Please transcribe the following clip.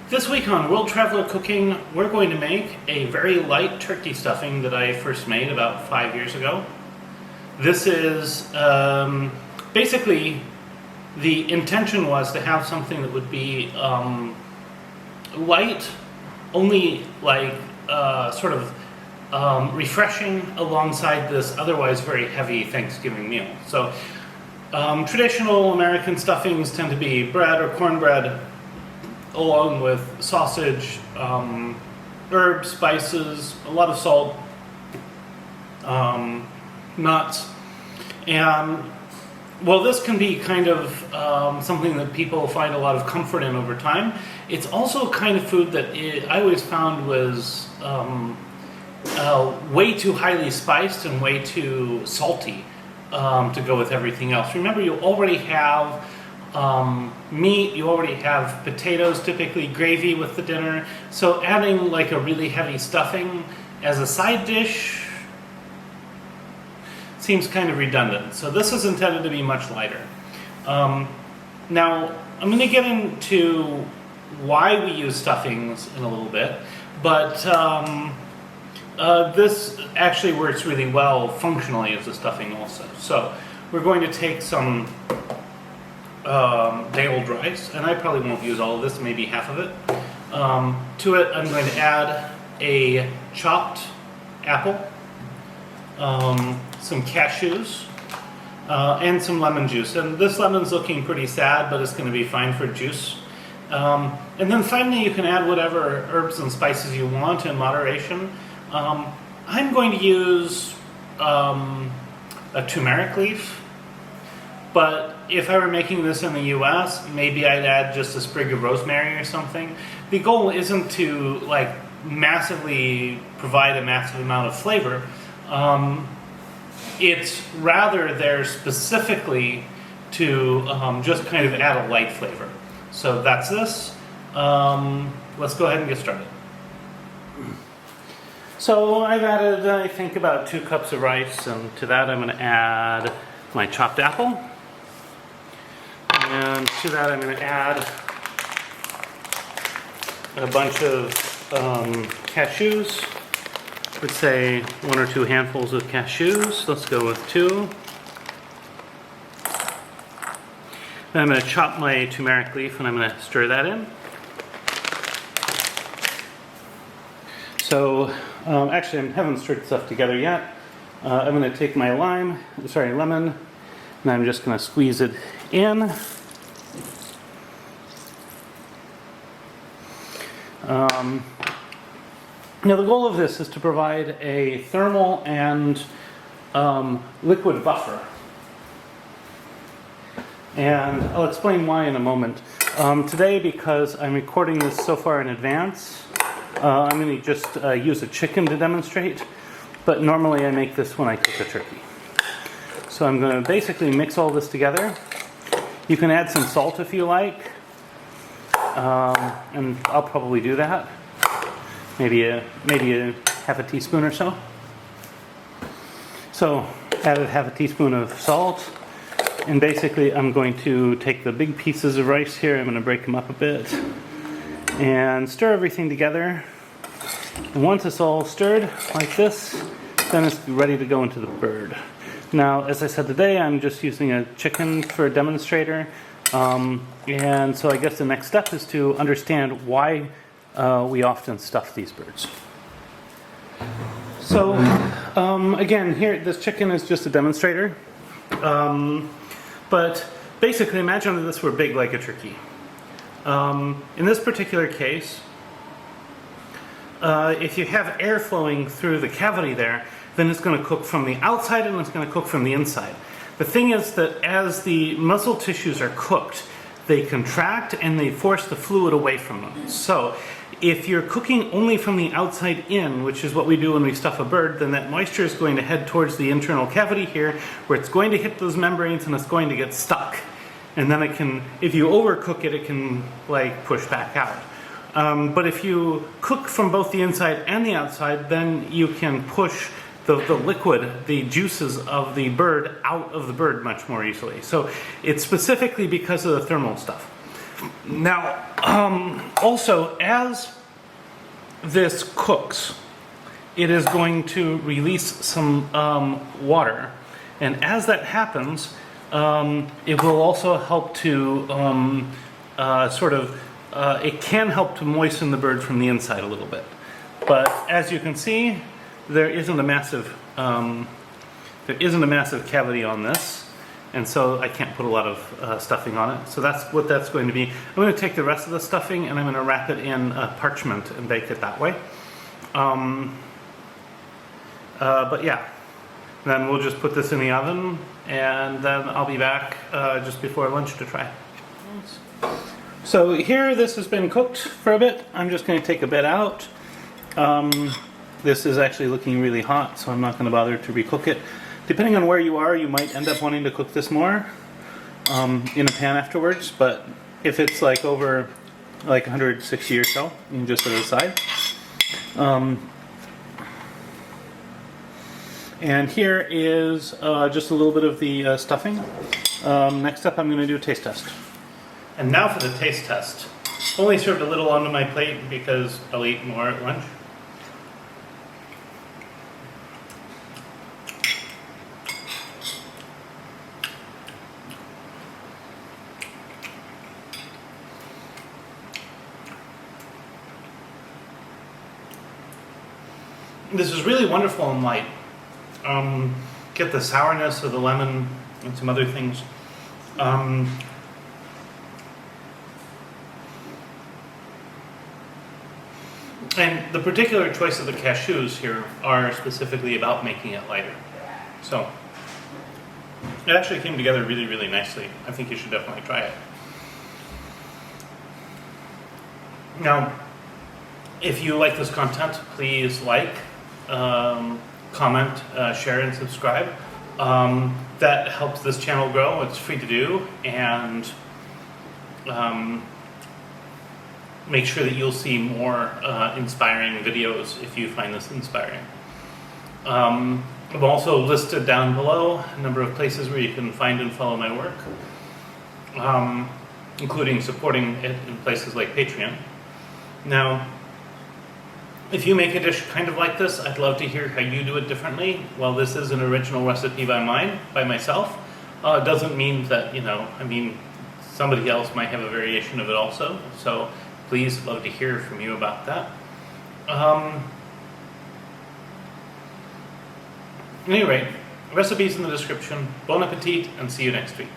This week on World Traveler Cooking, we're going to make a very light turkey stuffing that I first made about 5 years ago. This is basically, the intention was to have something that would be light, only like sort of refreshing alongside this otherwise very heavy Thanksgiving meal. So traditional American stuffings tend to be bread or cornbread, along with sausage, herbs, spices, a lot of salt, nuts. And while this can be kind of something that people find a lot of comfort in over time, it's also a kind of food that I always found was way too highly spiced and way too salty to go with everything else. Remember, you already have meat, you already have potatoes, typically gravy with the dinner, so adding like a really heavy stuffing as a side dish seems kind of redundant. So this is intended to be much lighter. Now I'm going to get into why we use stuffings in a little bit, but this actually works really well functionally as a stuffing also. So we're going to take some day-old rice, and I probably won't use all of this, maybe half of it. To it, I'm going to add a chopped apple, some cashews, and some lemon juice. And this lemon's looking pretty sad, but it's going to be fine for juice. And then finally, you can add whatever herbs and spices you want in moderation. I'm going to use a turmeric leaf, but if I were making this in the US, maybe I'd add just a sprig of rosemary or something. The goal isn't to like massively provide a massive amount of flavor. It's rather there specifically to just kind of add a light flavor. So that's this. Let's go ahead and get started. So I've added, I think, about 2 cups of rice, and to that I'm going to add my chopped apple. And to that I'm going to add a bunch of cashews. I would say 1 or 2 handfuls of cashews. Let's go with 2. Then I'm going to chop my turmeric leaf and I'm going to stir that in. So actually I haven't stirred stuff together yet. I'm going to take my lemon, and I'm just going to squeeze it in. Now the goal of this is to provide a thermal and liquid buffer. And I'll explain why in a moment. Today, because I'm recording this so far in advance, I'm going to just use a chicken to demonstrate, but normally I make this when I cook a turkey. So I'm going to basically mix all this together. You can add some salt if you like, and I'll probably do that. Maybe a half a teaspoon or so. So added half a teaspoon of salt, and basically I'm going to take the big pieces of rice here, I'm going to break them up a bit, and stir everything together. And once it's all stirred like this, then it's ready to go into the bird. Now, as I said today, I'm just using a chicken for a demonstrator, and so I guess the next step is to understand why we often stuff these birds. So, again, here, this chicken is just a demonstrator, but basically imagine that this were big like a turkey. In this particular case, if you have air flowing through the cavity there, then it's going to cook from the outside and it's going to cook from the inside. The thing is that as the muscle tissues are cooked, they contract and they force the fluid away from them. So if you're cooking only from the outside in, which is what we do when we stuff a bird, then that moisture is going to head towards the internal cavity here, where it's going to hit those membranes and it's going to get stuck. And then it can, if you overcook it, it can like push back out. But if you cook from both the inside and the outside, then you can push the liquid, the juices of the bird out of the bird much more easily. So it's specifically because of the thermal stuff. Now, Also, as this cooks, it is going to release some water, and as that happens, it will also help to it can help to moisten the bird from the inside a little bit. But as you can see, there isn't a massive cavity on this, and so I can't put a lot of stuffing on it. So that's what that's going to be. I'm going to take the rest of the stuffing and I'm going to wrap it in parchment and bake it that way. But yeah, then we'll just put this in the oven, and then I'll be back just before lunch to try. So here this has been cooked for a bit. I'm just going to take a bit out. This is actually looking really hot, so I'm not going to bother to recook it. Depending on where you are, you might end up wanting to cook this more in a pan afterwards, but if it's like over like 160 or so, you can just set it aside. And here is just a little bit of the stuffing. Next up I'm going to do a taste test. And now for the taste test. Only served a little onto my plate because I'll eat more at lunch. This is really wonderful and light. Get the sourness of the lemon and some other things. And the particular choice of the cashews here are specifically about making it lighter. So it actually came together really, really nicely. I think you should definitely try it. Now, if you like this content, please like, comment, share, and subscribe. That helps this channel grow. It's free to do, and make sure that you'll see more inspiring videos if you find this inspiring. I've also listed down below a number of places where you can find and follow my work, including supporting it in places like Patreon. Now, if you make a dish kind of like this, I'd love to hear how you do it differently. While this is an original recipe by myself, it doesn't mean that, somebody else might have a variation of it also. So please, love to hear from you about that. Anyway, recipes in the description. Bon appetit, and see you next week.